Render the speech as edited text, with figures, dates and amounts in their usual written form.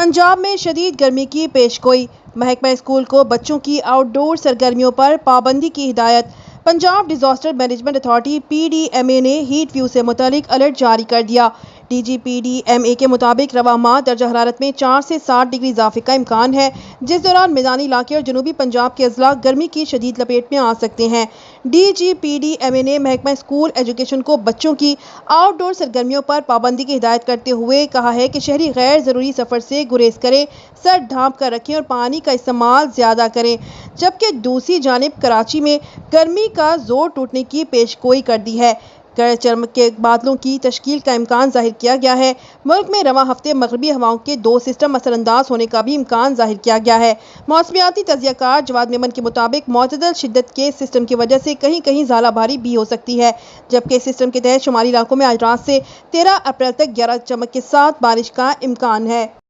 पंजाब में शदीद गर्मी की पेशगोई। महकमा स्कूल को बच्चों की आउटडोर सरगर्मियों पर पाबंदी की हिदायत। Punjab disaster management authority PDMA ने हीट व्यू से मुतालिक अलर्ट जारी कर दिया। DGPDMA के मुताबिक रवा माह दर्जा हरारत में 4 से 7 डिग्री इजाफे का इम्कान है, जिस दौरान मैदानी इलाके और जनूबी पंजाब के अजला गर्मी की शदीद लपेट में आ सकते हैं। DGPDMA ने महकमा स्कूल एजुकेशन को बच्चों की आउटडोर सरगर्मियों पर पाबंदी की हिदायत करते हुए कहा है कि शहरी गैर ज़रूरी सफ़र से गुरेज करें, सर ढाँप कर रखें और पानी का इस्तेमाल ज़्यादा करें। जबकि दूसरी जानिब कराची में गर्मी का जोर टूटने की पेशगोई कर दी है। गरज चमक के बादलों की तश्कील का इम्कान जाहिर किया गया है। मुल्क में रवा हफ्ते मगरबी हवाओं के 2 सिस्टम असरअंदाज होने का भी इम्कान जाहिर किया गया है। मौसमियाती तजियाकार जवाद मेमन के मुताबिक मोतदल शिद्दत के सिस्टम की वजह से कहीं कहीं ज़ालाबारी भी हो सकती है, जबकि इस सिस्टम के तहत शुमाली इलाकों में आज रात से 13 अप्रैल तक गरज चमक के साथ बारिश का इम्कान है।